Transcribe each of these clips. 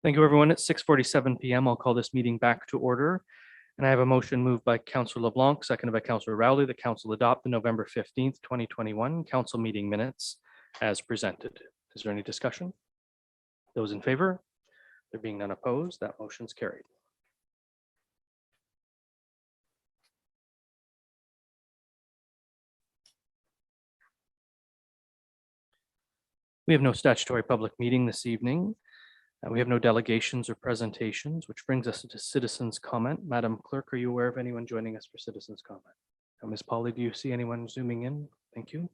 Thank you, everyone. It's 6:47 p.m. I'll call this meeting back to order. And I have a motion moved by Councillor LeBlanc, seconded by Councillor Rowley. The council adopt the November 15th, 2021 council meeting minutes as presented. Is there any discussion? Those in favor? There being none opposed, that motion's carried. We have no statutory public meeting this evening. We have no delegations or presentations, which brings us to citizens' comment. Madam Clerk, are you aware of anyone joining us for citizens' comment? Ms. Polly, do you see anyone zooming in? Thank you.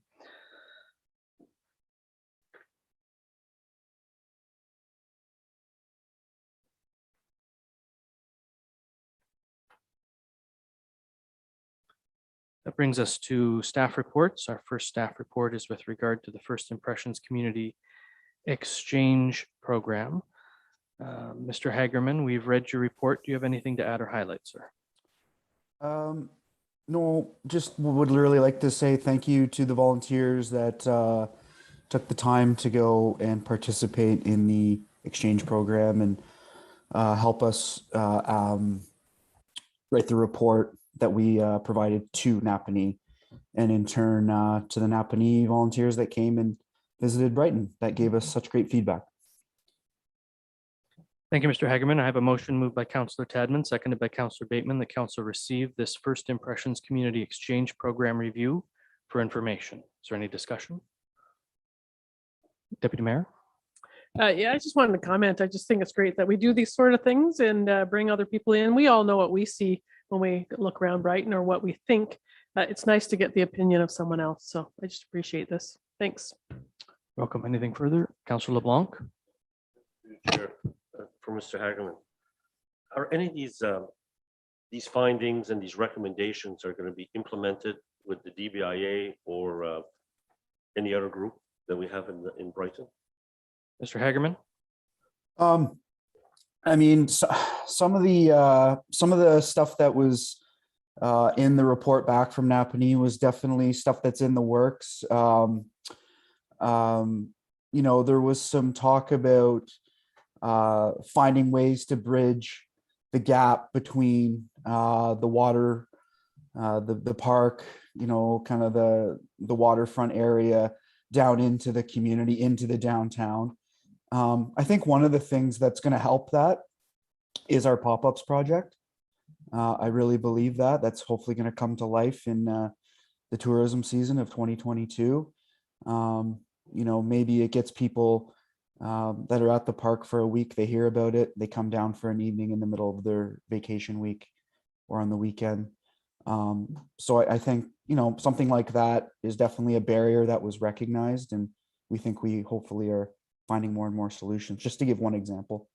That brings us to staff reports. Our first staff report is with regard to the First Impressions Community Exchange Program. Mr. Hagerman, we've read your report. Do you have anything to add or highlight, sir? No, just would really like to say thank you to the volunteers that took the time to go and participate in the exchange program and help us write the report that we provided to Napanee, and in turn to the Napanee volunteers that came and visited Brighton that gave us such great feedback. Thank you, Mr. Hagerman. I have a motion moved by Councillor Tadman, seconded by Councillor Bateman. The council received this First Impressions Community Exchange Program review for information. Is there any discussion? Deputy Mayor? Yeah, I just wanted to comment. I just think it's great that we do these sort of things and bring other people in. We all know what we see when we look around Brighton or what we think. It's nice to get the opinion of someone else. So I just appreciate this. Thanks. Welcome. Anything further? Councillor LeBlanc? Chair, for Mr. Hagerman, are any of these findings and these recommendations are going to be implemented with the DBIA or any other group that we have in Brighton? Mr. Hagerman? I mean, some of the stuff that was in the report back from Napanee was definitely stuff that's in the works. You know, there was some talk about finding ways to bridge the gap between the water, the park, you know, kind of the waterfront area down into the community, into the downtown. I think one of the things that's going to help that is our pop-ups project. I really believe that that's hopefully going to come to life in the tourism season of 2022. You know, maybe it gets people that are at the park for a week, they hear about it, they come down for an evening in the middle of their vacation week or on the weekend. So I think, you know, something like that is definitely a barrier that was recognized, and we think we hopefully are finding more and more solutions, just to give one example.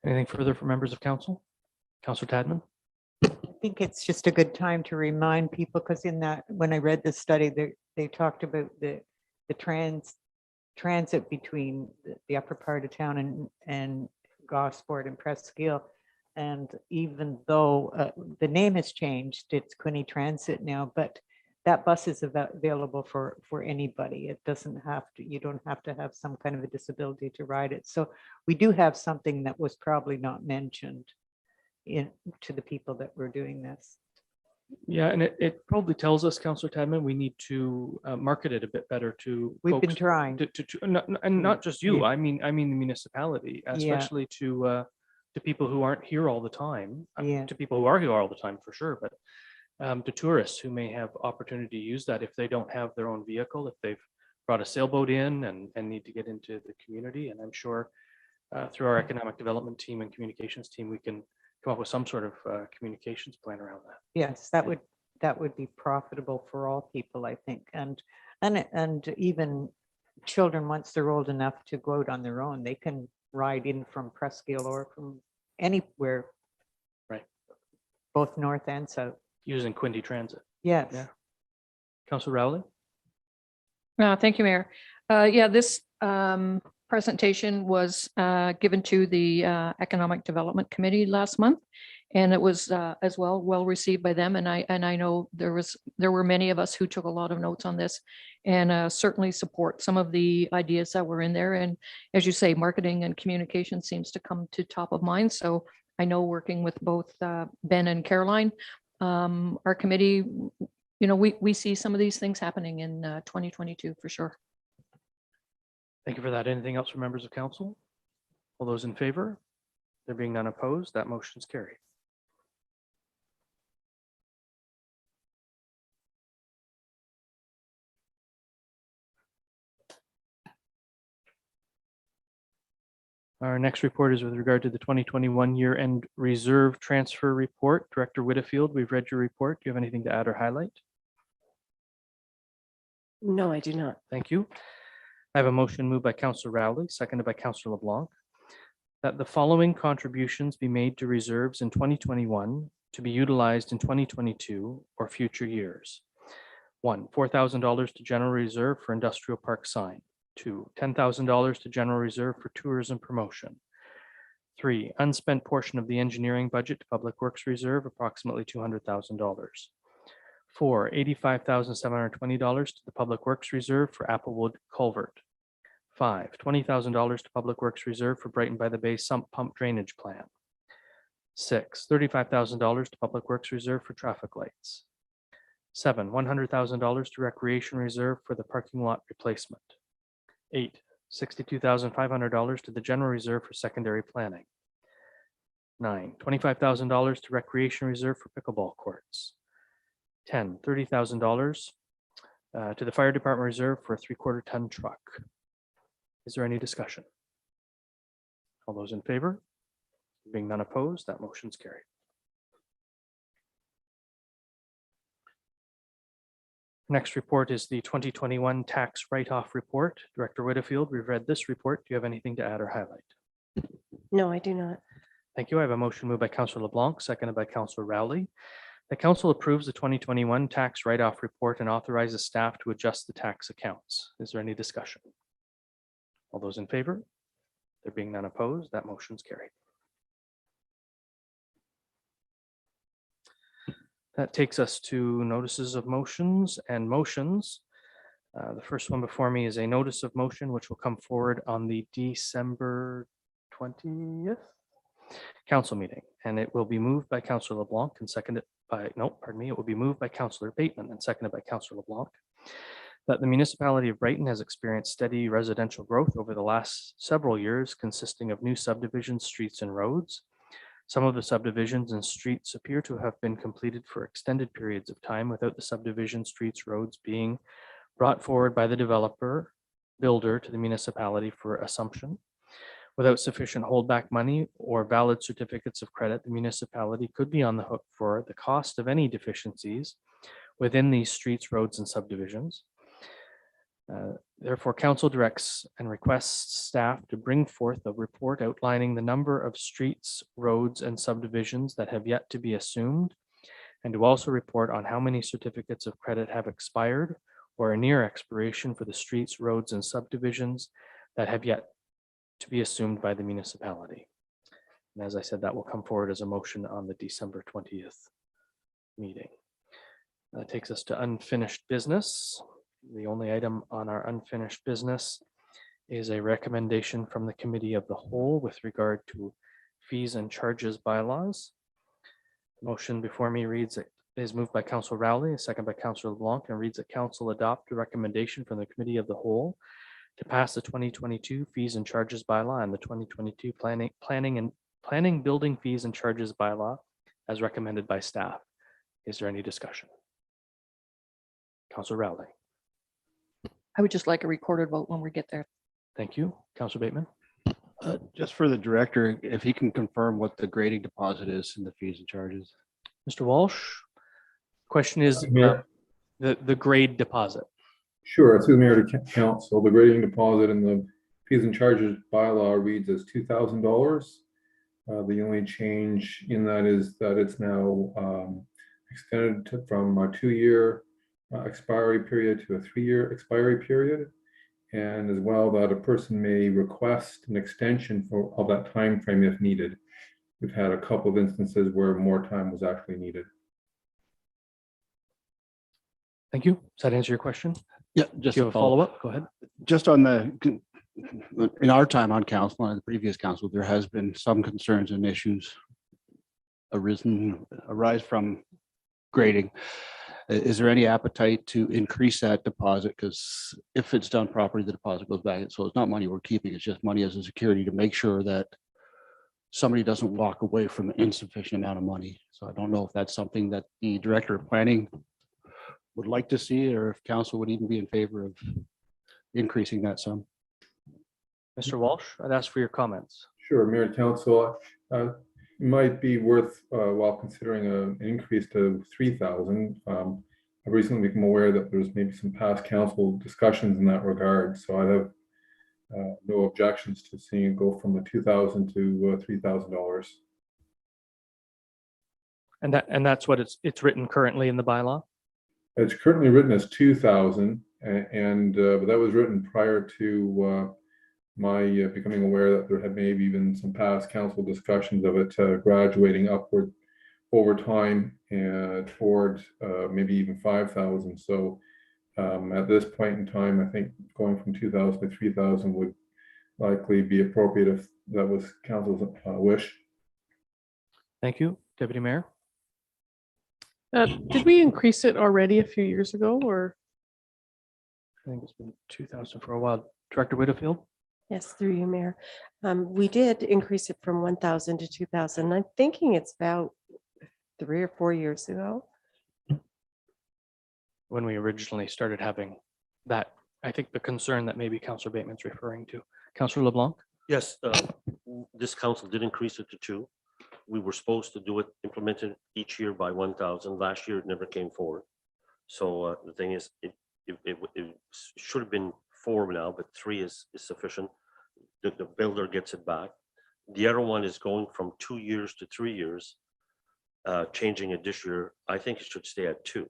Anything further from members of council? Councillor Tadman? I think it's just a good time to remind people, because in that, when I read the study, they talked about the transit between the upper part of town and Gosport and Presqu'île. And even though the name has changed, it's Quinte Transit now, but that bus is available for anybody. It doesn't have to, you don't have to have some kind of a disability to ride it. So we do have something that was probably not mentioned to the people that were doing this. Yeah, and it probably tells us, Councillor Tadman, we need to market it a bit better to We've folks, been trying. and not just you. Yeah. I mean the municipality, especially to people who aren't here all the time. Yeah. To people who are here all the time for sure, but to tourists who may have opportunity to use that if they don't have their own vehicle, if they've brought a sailboat in and need to get into the community. And I'm sure through our economic development team and communications team, we can come up with some sort of communications plan around that. Yes, that would be profitable for all people, I think, and even children, once they're old enough to go out on their own, they can ride in from Presqu'île or from anywhere, right? Both north and south. Using Quinte Transit. Yes. Yeah. Councillor Rowley. Thank you, Mayor. Yeah, this presentation was given to the Economic Development Committee last month, And it was as well received by them. And I know there were many of us who took a lot of notes on this and certainly support some of the ideas that were in there. And as you say, marketing and communication seems to come to top of mind. So I know working with both Ben and Caroline, our committee, we see some of these things happening in 2022 for sure. Thank you for that. Anything else from members of council? All those in favor? There being none opposed, that motion is carried. Our next report is with regard to the 2021 year-end reserve transfer report. Director Whitfield, we've read your report. Do you have anything to add or highlight? No, I do not. Thank you. I have a motion moved by Councillor Rowley, seconded by Councillor LeBlanc, that the following contributions be made to reserves in 2021 to be utilized in 2022 or future years. 1, $4,000 to general reserve for industrial park sign. 2, $10,000 to general reserve for tourism promotion. 3, unspent portion of the engineering budget to public works reserve, approximately $200,000. 4, $85,720 to the public works reserve for Applewood culvert. 5, $20,000 to public works reserve for Brighton by the Bay sump pump drainage plan. 6, $35,000 to public works reserve for traffic lights. 7, $100,000 to recreation reserve for the parking lot replacement. 8, $62,500 to the general reserve for secondary planning. 9, $25,000 to recreation reserve for pickleball courts. 10, $30,000 to the fire department reserve for a 3/4 ton truck. Is there any discussion? All those in favor? Being none opposed, that motion's carried. Next report is the 2021 tax write-off report. Director Whitfield, we've read this report. Do you have anything to add or highlight? No, I do not. Thank you. I have a motion moved by Councillor LeBlanc, seconded by Councillor Rowley. The council approves the 2021 tax write-off report and authorizes staff to adjust the tax accounts. Is there any discussion? All those in favor? There being none opposed, that motion's carried. That takes us to notices of motions and motions. The first one before me is a notice of motion, which will come forward on the December 20th council meeting. And it will be moved by Councillor LeBlanc and seconded by, no, pardon me, it will be moved by Councillor Bateman and seconded by Councillor LeBlanc, that the municipality of Brighton has experienced steady residential growth over the last several years, consisting of new subdivisions, streets, and roads. Some of the subdivisions and streets appear to have been completed for extended periods of time without the subdivision, streets, roads being brought forward by the developer builder to the municipality for assumption. Without sufficient holdback money or valid certificates of credit, the municipality could be on the hook for the cost of any deficiencies within these streets, roads, and subdivisions. Therefore, council directs and requests staff to bring forth a report outlining the number of streets, roads, and subdivisions that have yet to be assumed, and to also report on how many certificates of credit have expired or are near expiration for the streets, roads, and subdivisions that have yet to be assumed by the municipality. And as I said, that will come forward as a motion on the December 20th meeting. That takes us to unfinished business. The only item on our unfinished business is a recommendation from the Committee of the Whole with regard to fees and charges bylaws. The motion before me reads it is moved by Councillor Rowley, a second by Councillor LeBlanc, and reads that Council adopt a recommendation from the Committee of the Whole to pass the 2022 fees and charges bylaw and the 2022 planning building fees and charges bylaw as recommended by staff. Is there any discussion? Councillor Rowley. I would just like a recorded vote when we get there. Thank you. Councillor Bateman. Just for the director, if he can confirm what the grading deposit is in the fees and charges. Mr. Walsh. Question is the grade deposit. Sure, through the mayor to council, the grading deposit and the fees and charges bylaw reads as $2,000. The only change in that is that it's now extended from a 2-year expiry period to a 3-year expiry period, and as well that a person may request an extension of that time frame if needed. we've had a couple of instances where more time was actually needed. Thank you. Does that answer your question? Yeah, Do just you a have a follow-up? Go ahead. Just on in our time on council and the previous council, there has been some concerns and issues arise from grading. Is there any appetite to increase that deposit? Because if it's done properly, the deposit goes back. So it's not money we're keeping, it's just money as a security to make sure that somebody doesn't walk away from an insufficient amount of money. So I don't know if that's something that the director of planning would like to see, or if council would even be in favor of increasing that sum. Mr. Walsh, I'd ask for your comments. Sure, Mayor and Council, it might be worth while considering an increase to 3,000. I've recently become aware that there's maybe some past council discussions in that regard, so I have no objections to seeing it go from the 2,000 to $3,000. And that's what it's written currently in the bylaw? It's currently written as 2,000, and but that was written prior to my becoming aware that there had maybe been some past council discussions of it graduating upward over time and toward maybe even 5,000. So at this point in time, I think going from 2,000 to 3,000 would likely be appropriate if that was council's wish. Thank you, Deputy Mayor. Did we increase it already a few years ago, or? I think it's been 2,000 for a while. Director Whitfield? Yes, through you, Mayor. We did increase it from 1,000 to 2,000. I'm thinking it's about 3 or 4 years ago. When we originally started having that, I think the concern that maybe Councillor Bateman's referring to. Councillor LeBlanc? Yes, this council did increase it to 2. We were supposed to do it, implement it each year by 1,000. Last year, it never came forward. So the thing is, it should have been 4 now, but 3 is sufficient. The builder gets it back. The other one is going from 2 years to 3 years, changing it this year. I think it should stay at 2.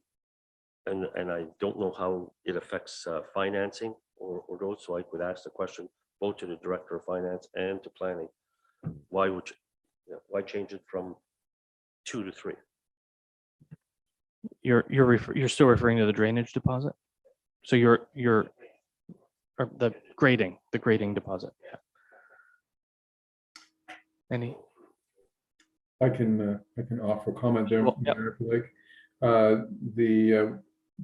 And I don't know how it affects financing or those, so I could ask the question both to the Director of Finance and to Planning. Why change it from 2 to 3? You're still referring to the drainage deposit? So you're or the grading deposit. Yeah. Any? I can offer comment there, Well, yep. Mayor, if you like.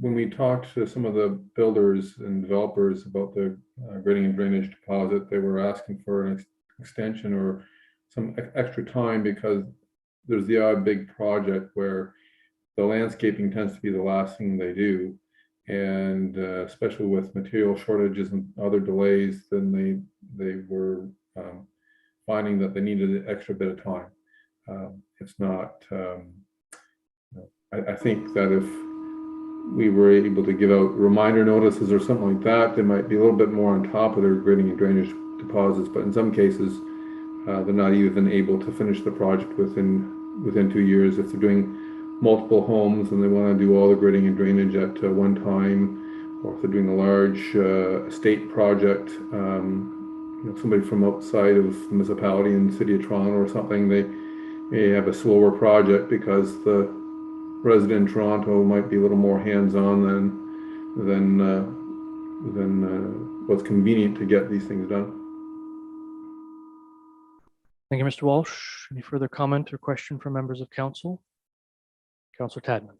When we talked to some of the builders and developers about the grading and drainage deposit, they were asking for an extension or some extra time because there's the odd big project where the landscaping tends to be the last thing they do. And especially with material shortages and other delays, then they were finding that they needed an extra bit of time. It's not, I think that if we were able to give out reminder notices or something like that, they might be a little bit more on top of their grading and drainage deposits, but in some cases, they're not even able to finish the project within 2 years. If they're doing multiple homes and they want to do all the grading and drainage at one time, or if they're doing a large estate project, somebody from outside of the municipality in the city of Toronto or something, they may have a slower project because the resident in Toronto might be a little more hands-on than what's convenient to get these things done. Thank you, Mr. Walsh. Any further comment or question from members of council? Councillor Tadman.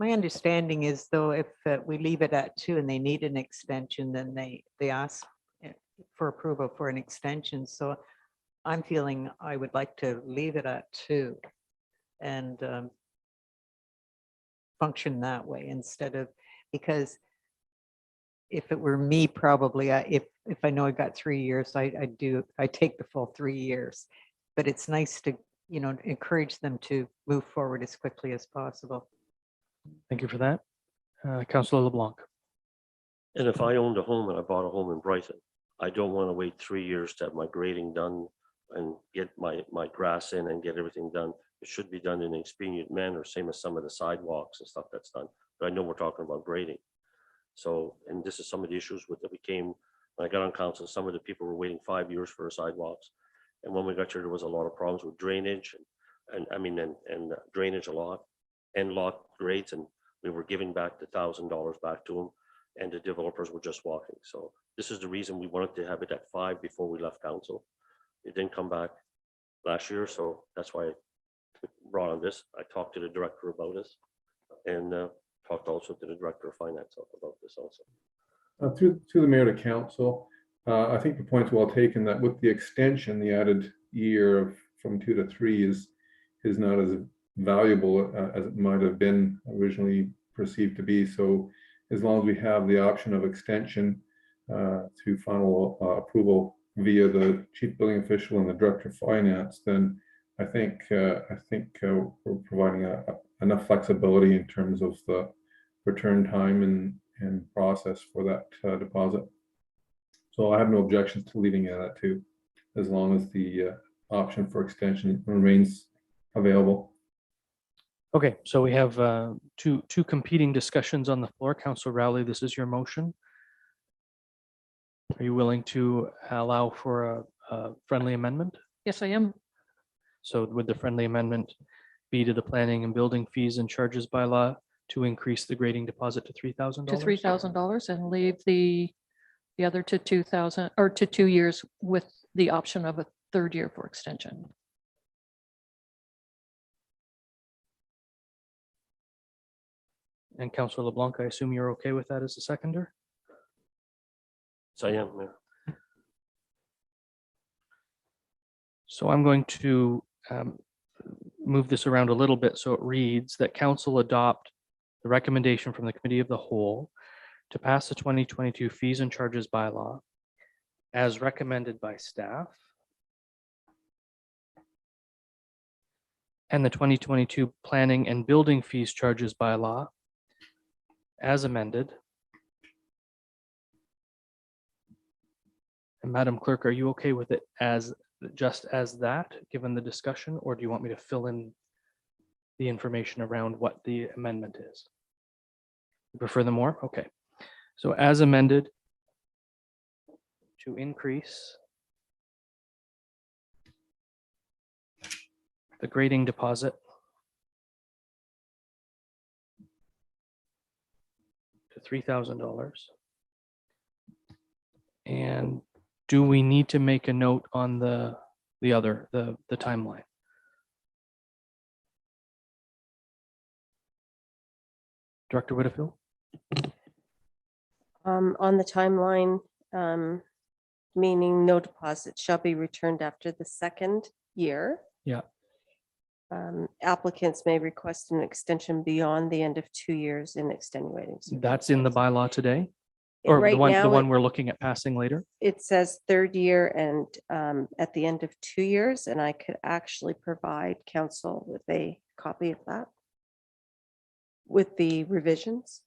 My understanding is though, if we leave it at 2 and they need an extension, then they ask for approval for an extension. So I'm feeling I would like to leave it at 2 and function that way instead of, because if it were me, probably if I know I got 3 years, I take the full 3 years. But it's nice to encourage them to move forward as quickly as possible. Thank you for that. Councillor LeBlanc. And if I owned a home and I bought a home in Brighton, I don't want to wait 3 years to have my grading done and get my grass in and get everything done. It should be done in an expedient manner, same as some of the sidewalks and stuff that's done. But I know we're talking about grading. So, and this is some of the issues that became, when I got on council, some of the people were waiting 5 years for sidewalks. And when we got here, there was a lot of problems with drainage and drainage a lot and lot grades. And we were giving back the $1,000 back to them and the developers were just walking. So this is the reason we wanted to have it at 5 before we left council. It didn't come back last year. So that's why I brought on this. I talked to the director about this and talked also to the director of finance about this also. Through the mayor to council, I think the point's well taken that with the extension, the added year from 2 to 3 is not as valuable as it might have been originally perceived to be. So as long as we have the option of extension through final approval via the chief building official and the director of finance, then I think we're providing enough flexibility in terms of the return time and process for that deposit. So I have no objections to leaving it at 2, as long as the option for extension remains available. Okay, so we have two competing discussions on the floor. Councillor Rowley, this is your motion. Are you willing to allow for a friendly amendment? Yes, I am. So would the friendly amendment be to the planning and building fees and charges bylaw to increase the grading deposit to $3,000? To $3,000 and leave the other to 2,000 or to 2 years with the option of a 3rd year for extension. And Councillor LeBlanc, I assume you're okay with that as a seconder? So I am, Mayor. So I'm going to move this around a little bit so it reads that council adopt the recommendation from the Committee of the Whole to pass the 2022 fees and charges bylaw as recommended by staff and the 2022 planning and building fees charges bylaw as amended. And Madam Clerk, are you okay with it as just as that, given the discussion, or do you want me to fill in the information around what the amendment is? You prefer the more? Okay. So as amended, to increase the grading deposit to $3,000. And do we need to make a note on the timeline? Director Whitfield? On the timeline, meaning no deposit shall be returned after the 2nd year. Yeah. Applicants may request an extension beyond the end of 2 years in extenuating. That's in the bylaw today? It- Or right the now one it- we're looking at passing later? It says 3rd year and at the end of 2 years, and I could actually provide council with a copy of that with the revisions.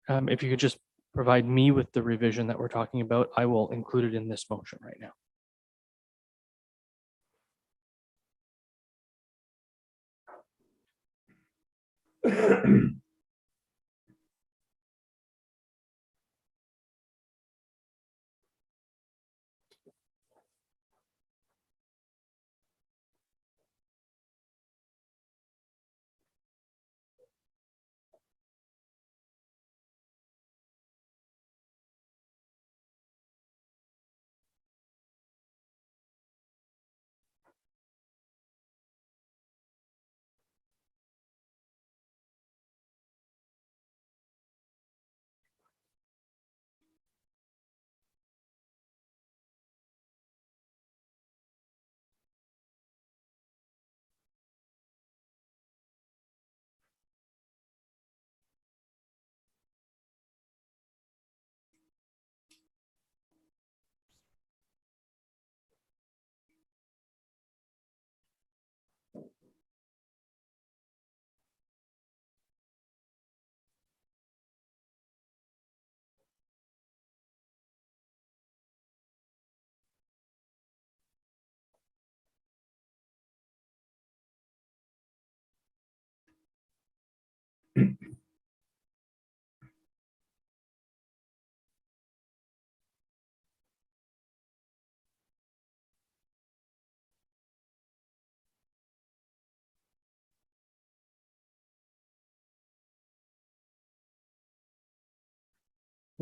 If you could just provide me with the revision that we're talking about, I will include it in this motion right now.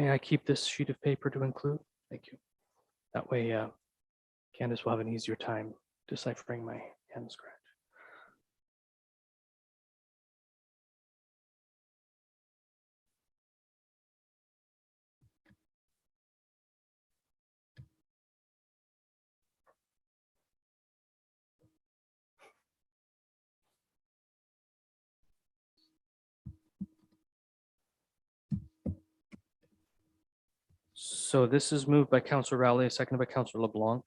May I keep this sheet of paper to include? Thank you. That way, Candace will have an easier time deciphering my hand scratch. So this is moved by Councillor Rowley, seconded by Councillor LeBlanc.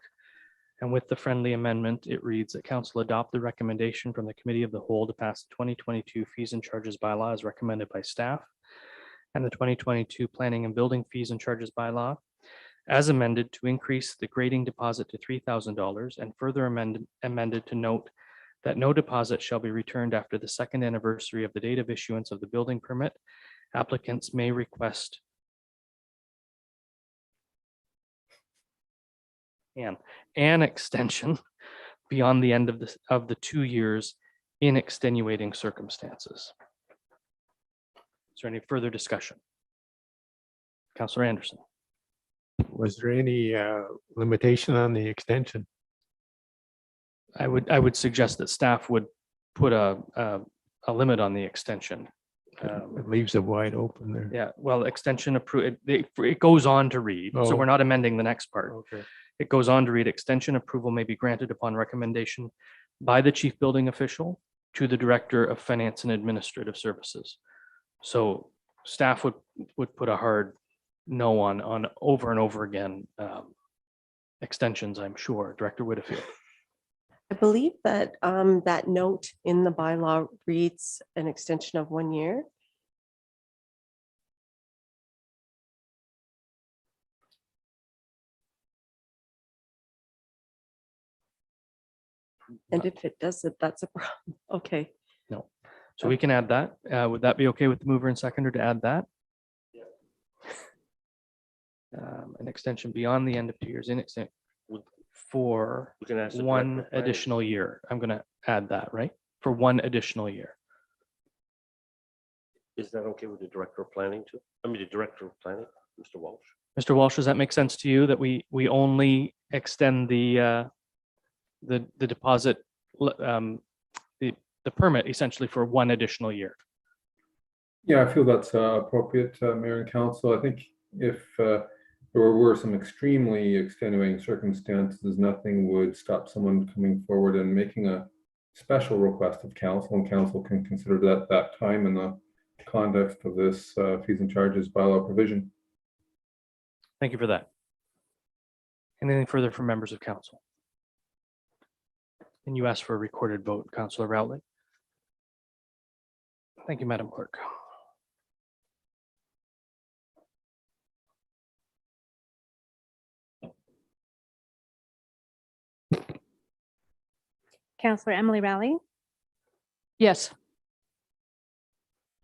And with the friendly amendment, it reads that council adopt the recommendation from the Committee of the Whole to pass the 2022 fees and charges bylaw as recommended by staff and the 2022 planning and building fees and charges bylaw as amended to increase the grading deposit to $3,000 and further amended to note that no deposit shall be returned after the second anniversary of the date of issuance of the building permit. Applicants may request an extension beyond the end of the 2 years in extenuating circumstances. Is there any further discussion? Councillor Anderson. Was there any limitation on the extension? I would suggest that staff would put a limit on the extension. It leaves it wide open there. Yeah, well, extension approved, it goes on to read, so Oh. we're not amending the next part. Okay. It goes on to read, extension approval may be granted upon recommendation by the chief building official to the Director of Finance and Administrative Services. So staff would put a hard no on over and over again extensions, I'm sure. Director Whitfield. I believe that that note in the bylaw reads an extension of 1 year. And if it doesn't, that's a problem. Okay. No. So we can add that. Would that be okay with the mover and seconder to add that? An extension beyond the end of 2 years in extent for We can ask the one Director of Planning. additional year. I'm going to add that, right? For one additional year. Is that okay with the Director of Planning too? I mean, the Director of Planning, Mr. Walsh? Mr. Walsh, does that make sense to you that we only extend the deposit, the permit essentially for one additional year? Yeah, I feel that's appropriate, Mayor and Council. I think if there were some extremely extenuating circumstances, nothing would stop someone coming forward and making a special request of council, and council can consider that that time in the context of this fees and charges bylaw provision. Thank you for that. Anything further from members of council? And you asked for a recorded vote, Councillor Rowley. Thank you, Madam Clerk. Councillor Emily Rowley, Yes.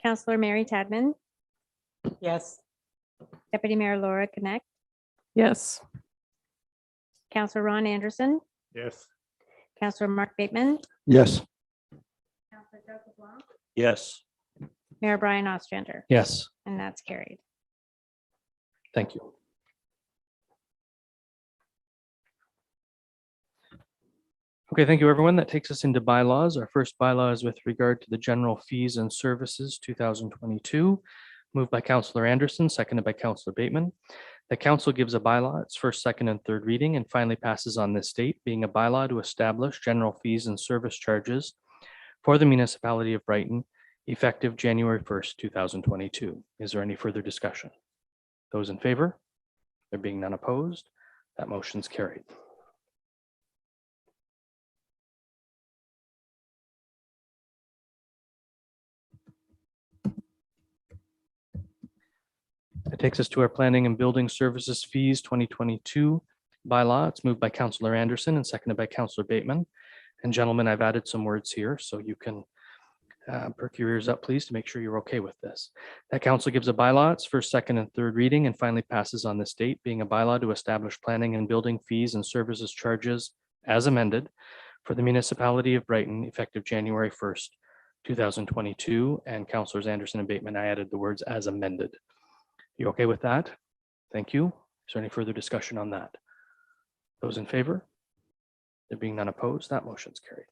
Councillor Mary Tadman, Yes. Deputy Mayor Laura Connect, Yes. Councillor Ron Anderson, Yes. Councillor Mark Bateman, Yes. Councillor Doug LeBlanc, Yes. Mayor Brian Ostrander, Yes, and that's carried. thank you. Okay, thank you, everyone. That takes us into bylaws. Our first bylaw is with regard to the general fees and services 2022, moved by Councillor Anderson, seconded by Councillor Bateman. The council gives a bylaw its first, second, and third reading and finally passes on this date, being a bylaw to establish general fees and service charges for the municipality of Brighton, effective January 1st, 2022. Is there any further discussion? Those in favor? There being none opposed, that motion's carried. That takes us to our planning and building services fees 2022 bylaw. It's moved by Councillor Anderson and seconded by Councillor Bateman. And gentlemen, I've added some words here so you can perk your ears up, please, to make sure you're okay with this. That council gives a bylaw its first, second, and third reading and finally passes on this date, being a bylaw to establish planning and building fees and services charges as amended for the municipality of Brighton, effective January 1st, 2022. And Councillors Anderson and Bateman, I added the words as amended. You okay with that? Thank you. Is there any further discussion on that? Those in favor? There being none opposed, that motion's carried.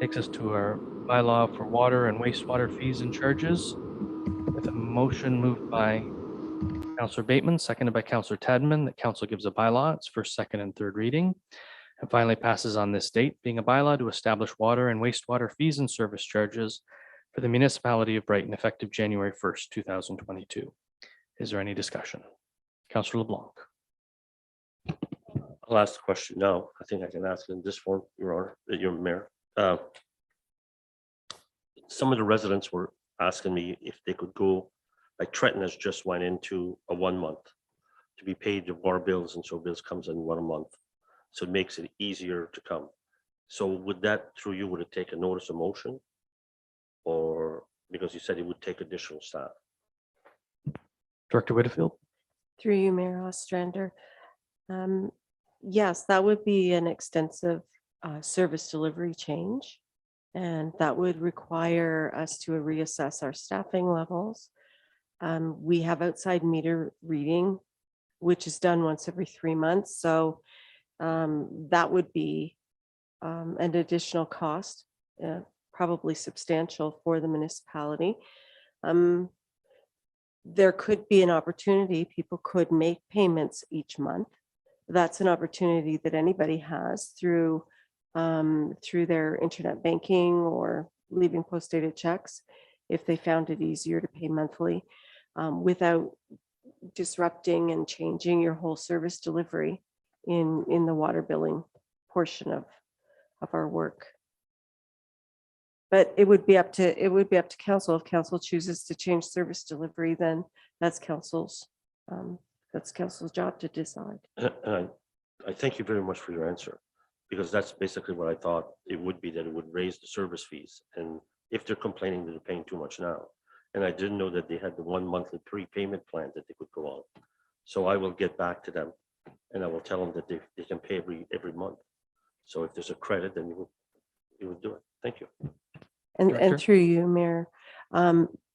Takes us to our bylaw for water and wastewater fees and charges with a motion moved by Councillor Bateman, seconded by Councillor Tadman, that council gives a bylaw, its first, second, and third reading, and finally passes on this date, being a bylaw to establish water and wastewater fees and service charges for the municipality of Brighton effective January 1st, 2022. Is there any discussion? Councillor LeBlanc. I'll ask the question now. I think I can ask it in this form, Your Honor, your Mayor. Some of the residents were asking me if they could go, like Trenton has just went into a 1 month to be paid the water bills, and so bills comes in 1 month. So it makes it easier to come. So would that, through you, would it take a notice of motion? Or because you said it would take additional staff? Director Whitfield. Through you, Mayor Ostrander. Yes, that would be an extensive service delivery change. And that would require us to reassess our staffing levels. We have outside meter reading, which is done once every 3 months. So that would be an additional cost, probably substantial for the municipality. There could be an opportunity, people could make payments each month. That's an opportunity that anybody has through their internet banking or leaving post-dated checks, if they found it easier to pay monthly without disrupting and changing your whole service delivery in the water billing portion of our work. But it would be up to council. If council chooses to change service delivery, then that's council's job to decide. And I thank you very much for your answer, because that's basically what I thought it would be, that it would raise the service fees. And if they're complaining that they're paying too much now, and I didn't know that they had the 1 monthly prepayment plan that they could go on. So I will get back to them and I will tell them that they can pay every month. So if there's a credit, then you would do it. Thank you. Director? And through you, Mayor,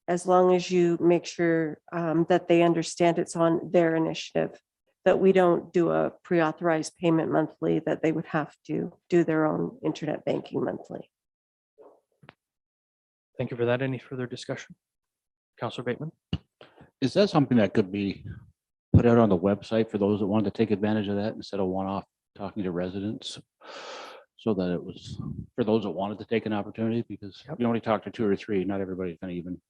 as long as you make sure that they understand it's on their initiative, that we don't do a pre-authorized payment monthly, that they would have to do their own internet banking monthly. Thank you for that. Any further discussion? Councillor Bateman. Is that something that could be put out on the website for those that wanted to take advantage of that instead of one-off talking to residents? So that it was for those that wanted to take an opportunity, because Yep. you only talk to 2 or 3, not everybody's going to even.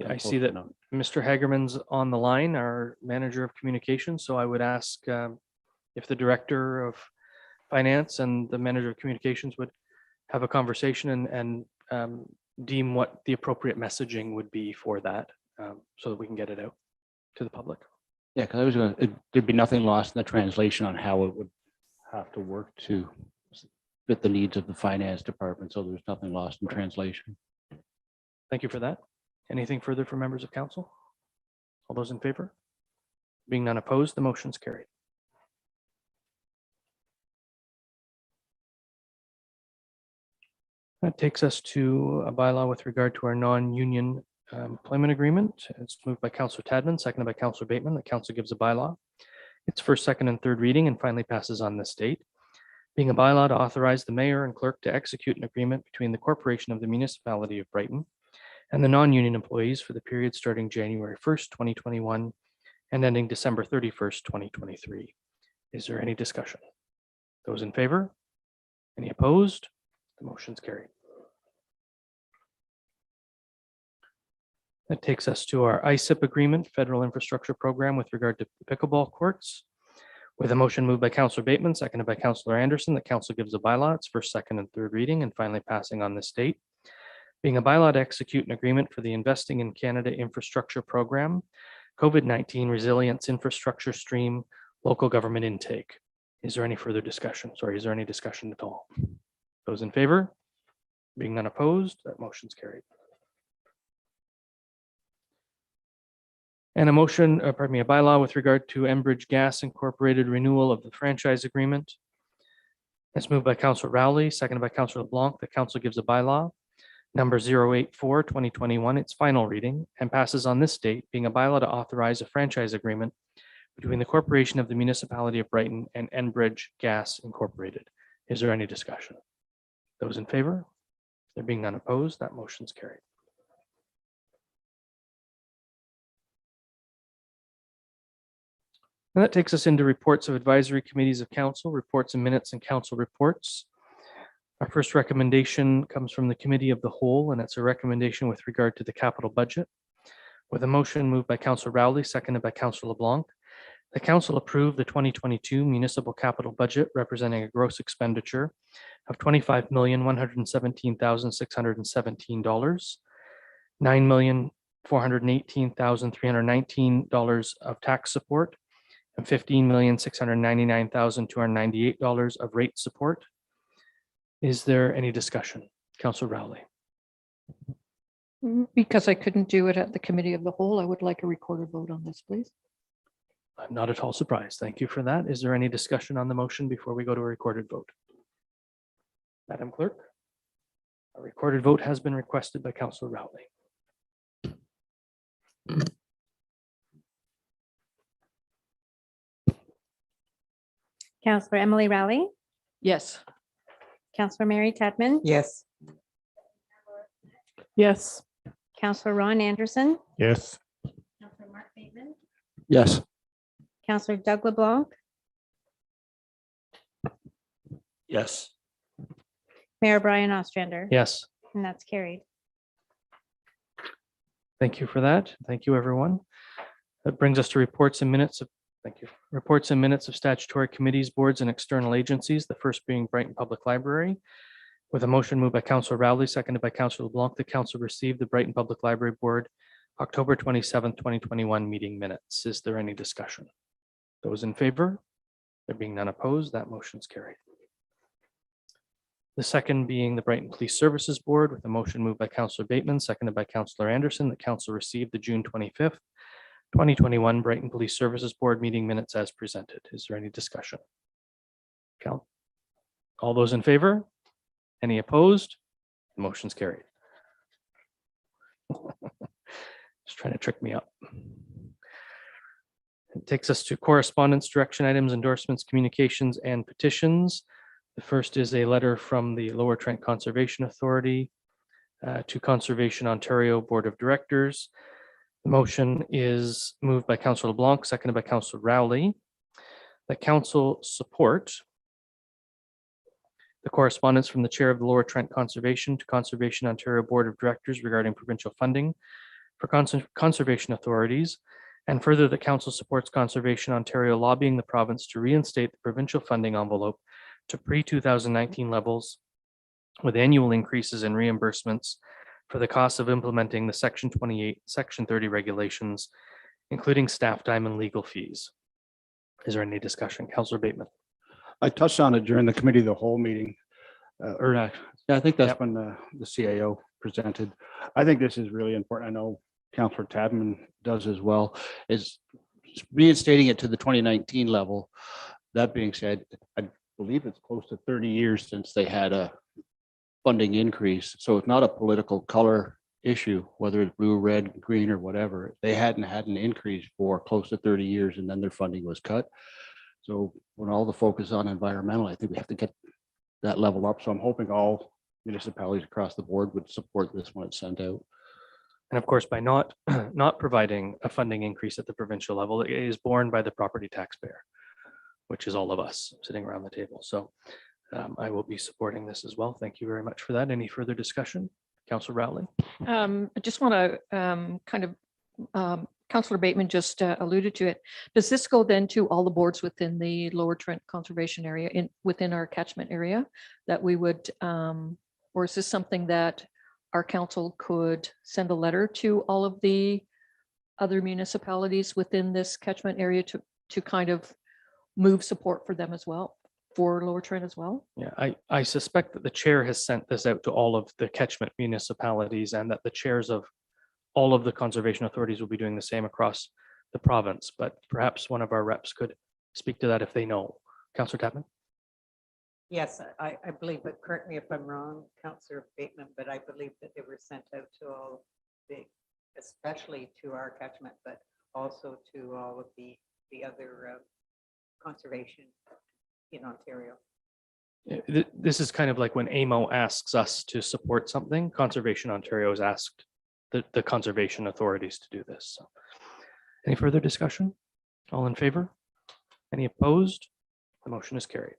I see that Mr. Hagerman's on the line, our manager of communications. So I would ask if the director of finance and the manager of communications would have a conversation and deem what the appropriate messaging would be for that, so that we can get it out to the public. Yeah, because I was going to, there'd be nothing lost in the translation on how it would have to work to fit the needs of the finance department. So there's nothing lost in translation. Thank you for that. Anything further from members of council? All those in favor? Being none opposed, the motion's carried. That takes us to a bylaw with regard to our non-union employment agreement. It's moved by Councillor Tadman, seconded by Councillor Bateman. The council gives a bylaw. It's first, second, and third reading and finally passes on this date. Being a bylaw to authorize the mayor and clerk to execute an agreement between the corporation of the municipality of Brighton and the non-union employees for the period starting January 1st, 2021 and ending December 31st, 2023. Is there any discussion? Those in favor? Any opposed? The motion's carried. That takes us to our ISIP agreement, Federal Infrastructure Program, with regard to pickleball courts. With a motion moved by Councillor Bateman, seconded by Councillor Anderson, the council gives a bylaw, its first, second, and third reading, and finally passing on this date. Being a bylaw to execute an agreement for the Investing in Canada Infrastructure Program, COVID-19 Resilience Infrastructure Stream, Local Government Intake. Is there any further discussion? Sorry, is there any discussion at all? Those in favor? Being none opposed, that motion's carried. And a motion, a bylaw with regard to Enbridge Gas Incorporated renewal of the franchise agreement. It's moved by Councillor Rowley, seconded by Councillor LeBlanc. The council gives a bylaw. number 084/2021, its final reading, and passes on this date, being a bylaw to authorize a franchise agreement between the Corporation of the Municipality of Brighton and Enbridge Gas Incorporated. Is there any discussion? Those in favor? There being none opposed, that motion's carried. And that takes us into reports of advisory committees of council, reports and minutes and council reports. Our first recommendation comes from the Committee of the Whole, and it's a recommendation with regard to the capital budget. With a motion moved by Councillor Rowley, seconded by Councillor LeBlanc, the council approved the 2022 municipal capital budget representing a gross expenditure of $25,117,617, $9,418,319 of tax support, and $15,699,298 of rate support. Is there any discussion? Councillor Rowley. Because I couldn't do it at the Committee of the Whole, I would like a recorded vote on this, please. I'm not at all surprised. Thank you for that. Is there any discussion on the motion before we go to a recorded vote? Madam Clerk, a recorded vote has been requested by Councillor Rowley. Councillor Emily Rowley, Yes. Councillor Mary Tadman, Yes. Yes. Councillor Ron Anderson, Yes. Councillor Mark Bateman, Yes. Councillor Doug LeBlanc, Yes. Mayor Brian Ostrander. Yes, And that's carried. thank you for that. Thank you, everyone. That brings us to reports and minutes of, thank you. Reports and minutes of statutory committees, boards, and external agencies, the first being Brighton Public Library. With a motion moved by Councillor Rowley, seconded by Councillor LeBlanc, the council received the Brighton Public Library Board October 27th, 2021 meeting minutes. Is there any discussion? Those in favor? There being none opposed, that motion's carried. The second being the Brighton Police Services Board, with a motion moved by Councillor Bateman, seconded by Councillor Anderson. The council received the June 25th, 2021 Brighton Police Services Board meeting minutes as presented. Is there any discussion? Count. All those in favor? Any opposed? Motion's carried. Just trying to trick me up. It takes us to correspondence, direction items, endorsements, communications, and petitions. The first is a letter from the Lower Trent Conservation Authority to Conservation Ontario Board of Directors. The motion is moved by Councillor LeBlanc, seconded by Councillor Rowley. The council support the correspondence from the Chair of the Lower Trent Conservation to Conservation Ontario Board of Directors regarding provincial funding for conservation authorities, and further, the council supports Conservation Ontario lobbying the province to reinstate the provincial funding envelope to pre-2019 levels with annual increases in reimbursements for the cost of implementing the Section 28, Section 30 regulations, including staff time and legal fees. Is there any discussion? Councillor Bateman. I touched on it during the Committee of the Whole meeting. Yeah, I think that's Yep. when the CAO presented. I think this is really important. I know Councillor Tadman does as well, is reinstating it to the 2019 level. That being said, I believe it's close to 30 years since they had a funding increase. So it's not a political color issue, whether it's blue, red, green, or whatever. They hadn't had an increase for close to 30 years, and then their funding was cut. So when all the focus on environmental, I think we have to get that level up. So I'm hoping all municipalities across the board would support this when it's sent out. And of course, by not providing a funding increase at the provincial level, it is borne by the property taxpayer, which is all of us sitting around the table. So I will be supporting this as well. Thank you very much for that. Any further discussion? Councillor Rowley. I just want to Councillor Bateman just alluded to it. Does this go then to all the boards within the Lower Trent Conservation Area within our catchment area that we would, or is this something that our council could send a letter to all of the other municipalities within this catchment area to kind of move support for them as well, for Lower Trent as well? Yeah, I suspect that the chair has sent this out to all of the catchment municipalities, and that the chairs of all of the conservation authorities will be doing the same across the province, but perhaps one of our reps could speak to that if they know. Councillor Tapman. Yes, I believe, but correct me if I'm wrong, Councillor Bateman, but I believe that they were sent out to all the, especially to our catchment, but also to all of the other conservation in Ontario. This is kind of like when AMO asks us to support something, Conservation Ontario has asked the conservation authorities to do this. So, any further discussion? All in favor? Any opposed? The motion is carried.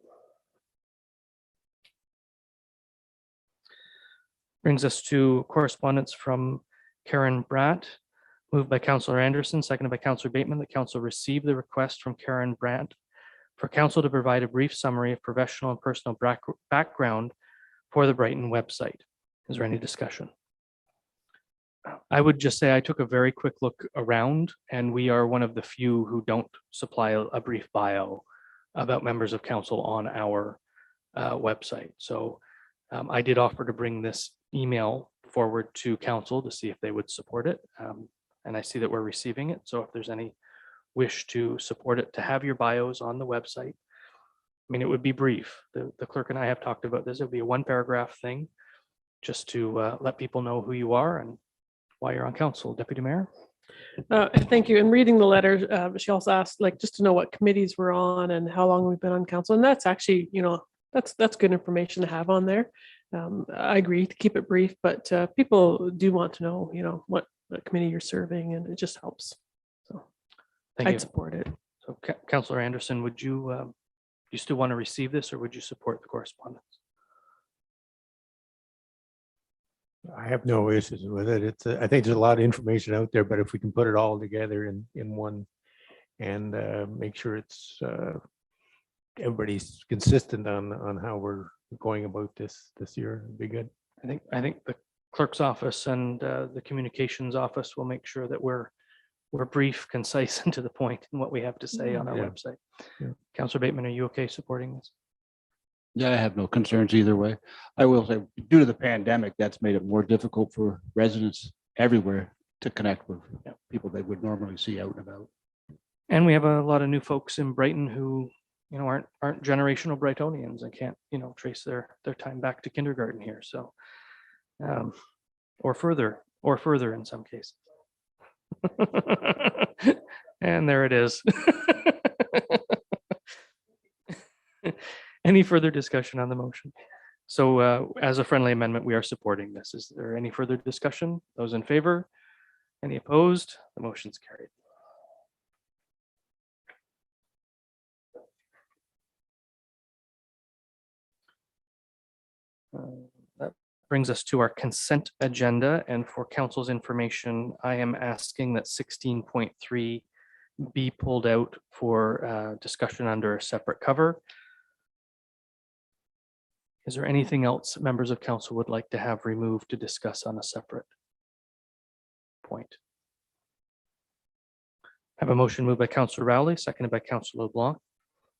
Brings us to correspondence from Karen Bratt, moved by Councillor Anderson, seconded by Councillor Bateman, that Council receive the request from Karen Bratt for Council to provide a brief summary of professional and personal background for the Brighton website. Is there any discussion? I would just say I took a very quick look around, and we are one of the few who don't supply a brief bio about members of council on our website. So I did offer to bring this email forward to council to see if they would support it. And I see that we're receiving it. So if there's any wish to support it, to have your bios on the website. I mean, it would be brief. The clerk and I have talked about this. It would be a 1-paragraph thing just to let people know who you are and why you're on council. Deputy Mayor? Thank you. In reading the letter, she also asked, like, just to know what committees we're on and how long we've been on council. And that's actually, that's good information to have on there. I agree to keep it brief, but people do want to know, what committee you're serving, and it just helps. So Thank you. I'd support it. So Councillor Anderson, would you, you still want to receive this, or would you support the correspondence? I have no issues with it. It's, I think there's a lot of information out there, but if we can put it all together in one and make sure it's everybody's consistent on how we're going about this year, it'd be good. I think the clerk's office and the communications office will make sure that we're brief, concise, and to the point in what we have to say on our Yeah. website. Yeah. Councillor Bateman, are you okay supporting this? Yeah, I have no concerns either way. I will say, due to the pandemic, that's made it more difficult for residents everywhere to connect with people they would normally see out and about. And we have a lot of new folks in Brighton who, aren't generational Brightonians and can't, trace their time back to kindergarten here. So, or further in some cases. And there it is. Any further discussion on the motion? So as a friendly amendment, we are supporting this. Is there any further discussion? Those in favor? Any opposed? The motion's carried. That brings us to our consent agenda, and for council's information, I am asking that 16.3 be pulled out for discussion under a separate cover. Is there anything else members of council would like to have removed to discuss on a separate point? I have a motion moved by Councillor Rowley, seconded by Councillor LeBlanc.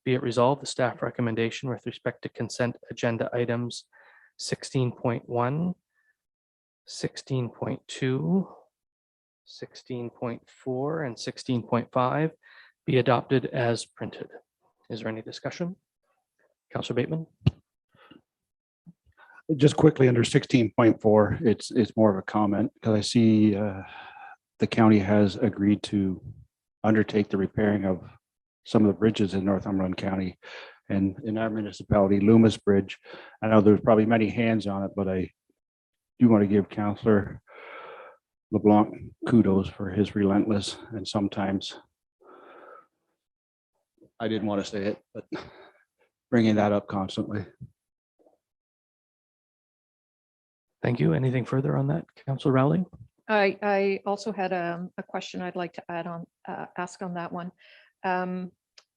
Be it resolved, the staff recommendation with respect to consent agenda items 16.1, 16.2, 16.4, and 16.5 be adopted as printed. Is there any discussion? Councillor Bateman? Just quickly under 16.4, it's more of a comment because I see the county has agreed to undertake the repairing of some of the bridges in Northumberland County and in our municipality, Loomis Bridge. I know there's probably many hands on it, but I do want to give Councillor LeBlanc kudos for his relentless and sometimes I didn't want to say it, but bringing that up constantly. Thank you. Anything further on that, Councillor Rowley? I also had a question I'd like to ask on that one.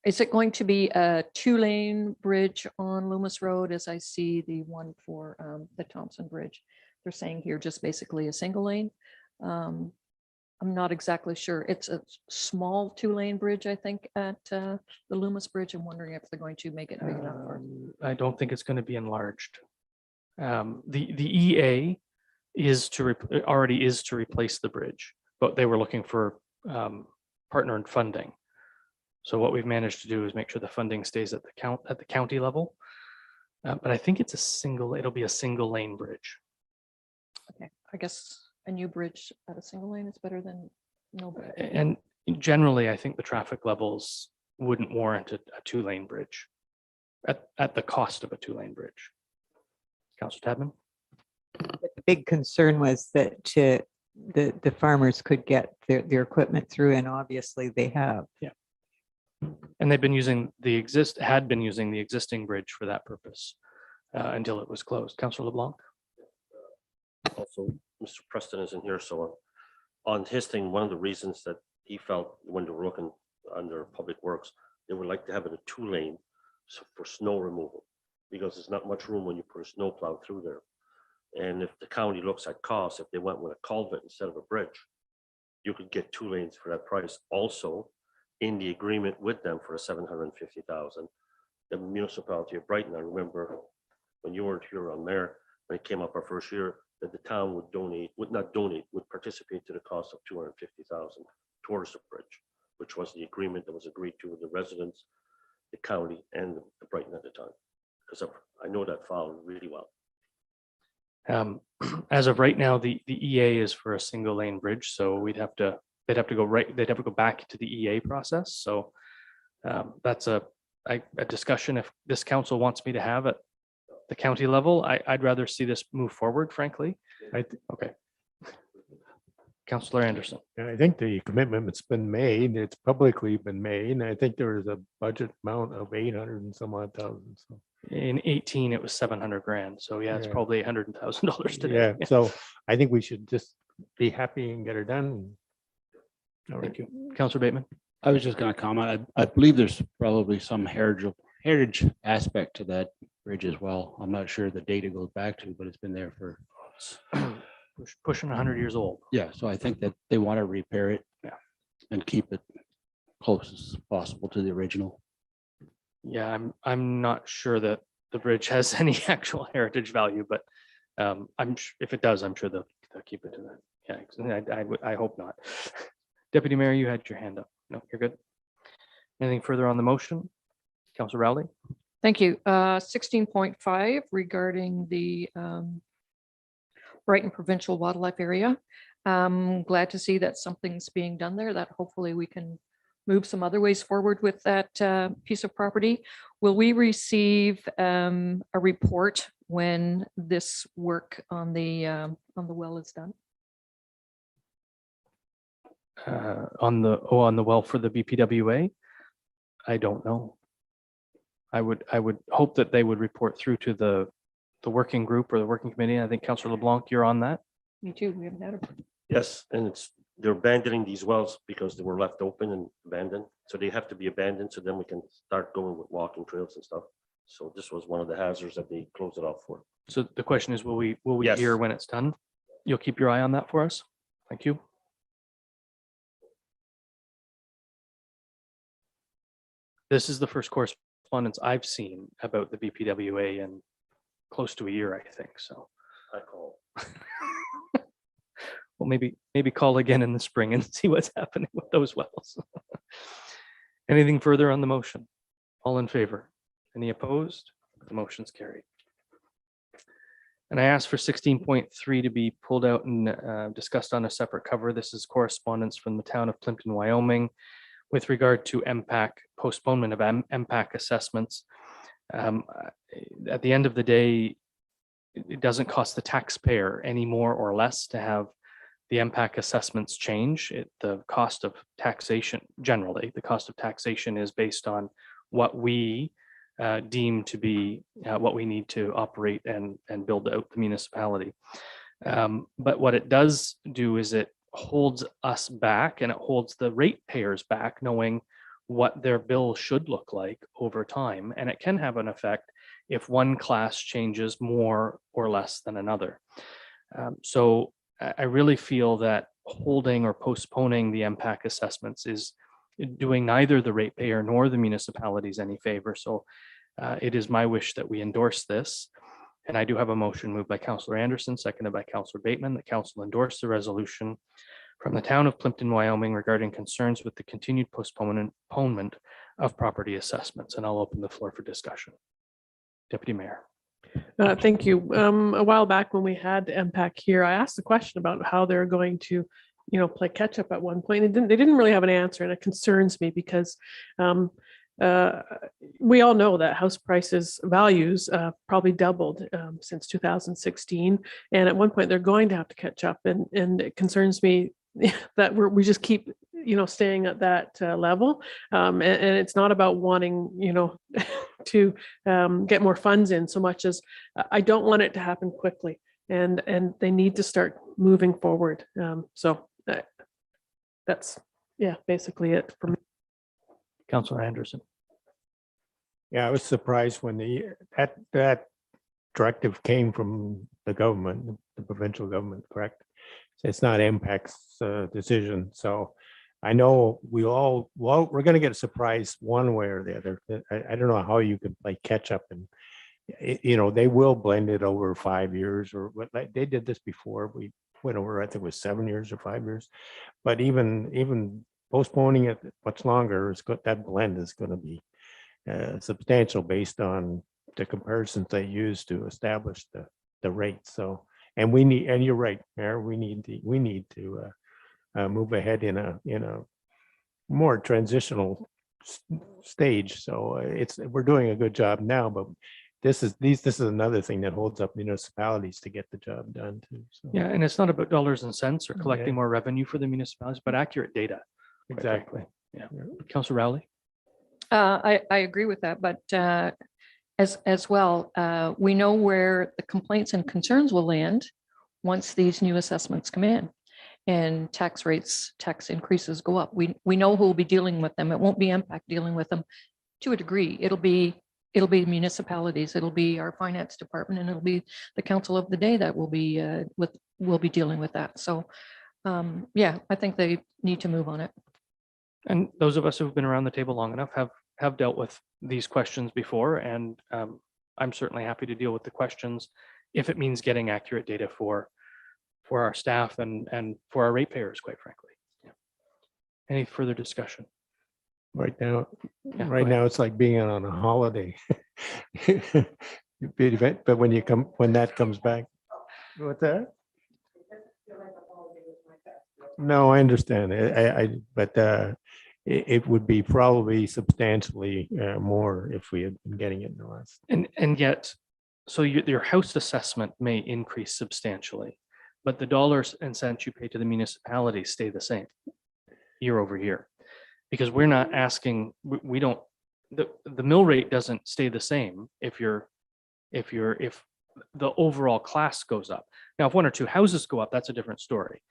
Is it going to be a 2-lane bridge on Loomis Road as I see the one for the Thompson Bridge? They're saying here just basically a single lane. I'm not exactly sure. It's a small 2-lane bridge, I think, at the Loomis Bridge. I'm wondering if they're going to make it big enough for. I don't think it's going to be enlarged. The EA already is to replace the bridge, but they were looking for partner in funding. So what we've managed to do is make sure the funding stays at the county level. But I think it'll be a single lane bridge. Okay, I guess a new bridge at a single lane is better than no bridge. And generally, I think the traffic levels wouldn't warrant a two-lane bridge at the cost of a two-lane bridge. Councillor Tabman? But the big concern was that the farmers could get their equipment through, and obviously they have. And they've been using had been using the existing bridge for that purpose until it was closed. Councillor LeBlanc? Also, Mr. Preston isn't here, so on his thing, one of the reasons that he felt when they were looking under Public Works, they would like to have it a two-lane for snow removal, because there's not much room when you put a snow plow through there. And if the county looks at costs, if they went with a culvert instead of a bridge, you could get 2 lanes for that price. Also, in the agreement with them for a 750,000, the municipality of Brighton, I remember when you weren't here on mayor, when it came up our first year, that the town would participate to the cost of 250,000 towards the bridge, which was the agreement that was agreed to with the residents, the county, and the Brighton at the time. Because I know that file really well. As of right now, the EA is for a single lane bridge, so they'd have to go back to the EA process. So that's a discussion if this council wants me to have at the county level. I'd rather see this move forward, frankly. Okay. Councillor Anderson. Yeah, I think the commitment has been made. It's publicly been made. And I think there was a budget amount of 800 and some odd thousand. So. In 18, it was 700 grand. So yeah, it's Yeah. probably $100,000 today. Yeah, so I think we should just be happy and get her done. All right. Thank you. Councillor Bateman. I was just going to comment. I believe there's probably some heritage aspect to that bridge as well. I'm not sure the date it goes back to, but it's been there for. Pushing 100 years old. Yeah, so I think that they want to repair it. Yeah. And keep it close as possible to the original. Yeah, I'm not sure that the bridge has any actual heritage value, but if it does, I'm sure they'll keep it to that. Yeah, I hope not. Deputy Mayor, you had your hand up. No, you're good. Anything further on the motion? Councillor Rowley? Thank you. 16.5 regarding the Brighton Provincial Wildlife Area. Glad to see that something's being done there, that hopefully we can move some other ways forward with that piece of property. Will we receive a report when this work on the well is done? On the well for the BPWA? I don't know. I would hope that they would report through to the working group or the working committee. I think Councillor LeBlanc, you're on that. Me too. We haven't had a. Yes, and they're abandoning these wells because they were left open and abandoned. So they have to be abandoned, so then we can start going with walking trails and stuff. So this was one of the hazards that they closed it off for. So the question is, will we Yes. hear when it's done? You'll keep your eye on that for us? Thank you. This is the first correspondence I've seen about the BPWA in close to a year, I think. So, I call. well, maybe call again in the spring and see what's happening with those wells. Anything further on the motion? All in favor? Any opposed? The motion's carried. And I asked for 16.3 to be pulled out and discussed on a separate cover. This is correspondence from the town of Plimpton, Wyoming, with regard to MPAC, postponement of MPAC assessments. At the end of the day, it doesn't cost the taxpayer any more or less to have the MPAC assessments change. The cost of taxation, generally, the cost of taxation is based on what we deem to be what we need to operate and build out the municipality. But what it does do is it holds us back and it holds the ratepayers back, knowing what their bill should look like over time. And it can have an effect if one class changes more or less than another. So I really feel that holding or postponing the MPAC assessments is doing neither the ratepayer nor the municipalities any favor. So it is my wish that we endorse this. And I do have a motion moved by Councillor Anderson, seconded by Councillor Bateman, that council endorse the resolution from the town of Plimpton, Wyoming regarding concerns with the continued postponement of property assessments. And I'll open the floor for discussion. Deputy Mayor. Thank you. A while back when we had MPAC here, I asked the question about how they're going to, play catch up at one point. They didn't really have an answer, and it concerns me because we all know that house prices values probably doubled since 2016. And at one point they're going to have to catch up, and it concerns me that we just keep, staying at that level. And it's not about wanting, to get more funds in so much as I don't want it to happen quickly, and they need to start moving forward. So that's, basically it for me. Councillor Anderson. Yeah, I was surprised when that directive came from the government, the provincial government, correct? It's not MPAC's decision. So I know we're going to get a surprise one way or the other. I don't know how you could play catch up, and they will blend it over 5 years or what. They did this before. We went over, I think it was 7 years or 5 years, but even postponing it much longer that blend is going to be substantial based on the comparisons they use to establish the rate. So, and you're right, Mayor, we need to move ahead in a more transitional stage. So we're doing a good job now, but this is another thing that holds up municipalities to get the job done too. So. Yeah, and it's not about dollars and cents or collecting Yeah. more revenue for the municipalities, but accurate data. quite Exactly. frankly. Yeah. Councillor Rowley. I agree with that, but as well, we know where the complaints and concerns will land once these new assessments come in and tax increases go up. We know who will be dealing with them. It won't be MPAC dealing with them to a degree. It'll be municipalities, it'll be our finance department, and it'll be the council of the day that will be dealing with that. So I think they need to move on it. And those of us who've been around the table long enough have dealt with these questions before, and I'm certainly happy to deal with the questions if it means getting accurate data for our staff and for our ratepayers, quite frankly. Yeah. Any further discussion? Right now, Yeah, right go now it's like being on a holiday. But when that comes back, what's that? No, I understand. But it would be probably substantially more if we had been getting it in the last. And yet, so your house assessment may increase substantially, but the dollars and cents you pay to the municipality stay the same year over year. Because we're not asking, we don't, the mill rate doesn't stay the same if the overall class goes up. Now, if one or two houses go up, that's a different story.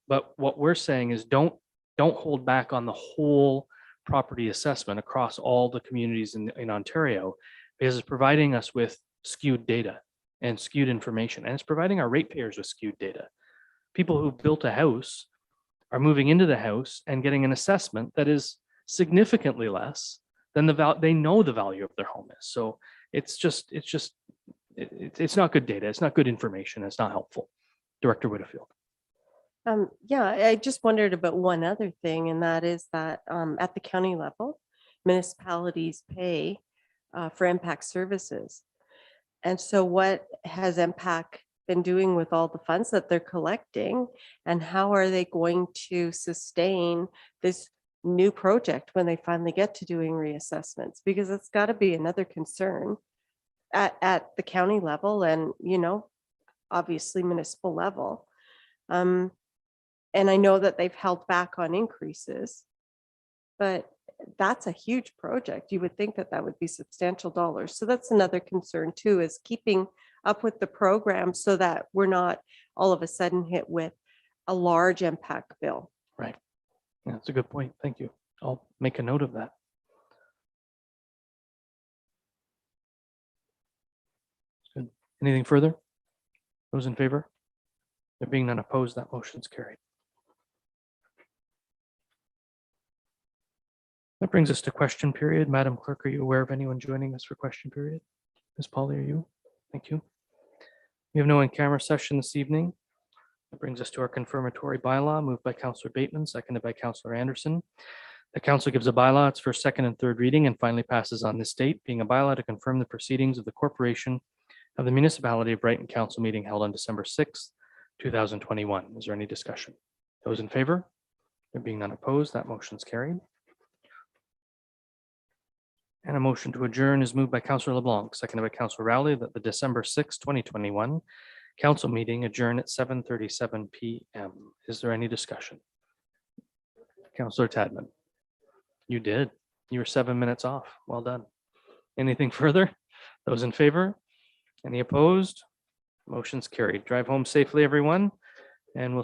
But what we're saying is don't hold back on the whole property assessment across all the communities in Ontario, because it's providing us with skewed data and skewed information, and it's providing our ratepayers with skewed data. People who built a house are moving into the house and getting an assessment that is significantly less than they know the value of their home is. So it's not good data. It's not good information. It's not helpful. Director Whitfield. I just wondered about one other thing, and that is that at the county level, municipalities pay for MPAC services. And so what has MPAC been doing with all the funds that they're collecting, and how are they going to sustain this new project when they finally get to doing reassessments? Because it's got to be another concern at the county level and, obviously municipal level. And I know that they've held back on increases, but that's a huge project. You would think that that would be substantial dollars. So that's another concern too, is keeping up with the program so that we're not all of a sudden hit with a large MPAC bill. Right. Yeah, that's a good point. Thank you. I'll make a note of that. Good. Anything further? Those in favor? There being none opposed, that motion's carried. That brings us to question period. Madam Clerk, are you aware of anyone joining us for question period? Ms. Polly, are you? Thank you. We have no in-camera session this evening. That brings us to our confirmatory bylaw, moved by Councillor Bateman, seconded by Councillor Anderson. The council gives a bylaw its first, second, and third reading and finally passes on this date, being a bylaw to confirm the proceedings of the corporation of the Municipality of Brighton Council meeting held on December 6th, 2021. Is there any discussion? Those in favor? There being none opposed, that motion's carried. And a motion to adjourn is moved by Councillor LeBlanc, seconded by Councillor Rowley, that the December 6th, 2021 council meeting adjourn at 7:37 PM. Is there any discussion? Councillor Tadman. You did. You were 7 minutes off. Well done. Anything further? Those in favor? Any opposed? Motion's carried. Drive home safely, everyone, and we'll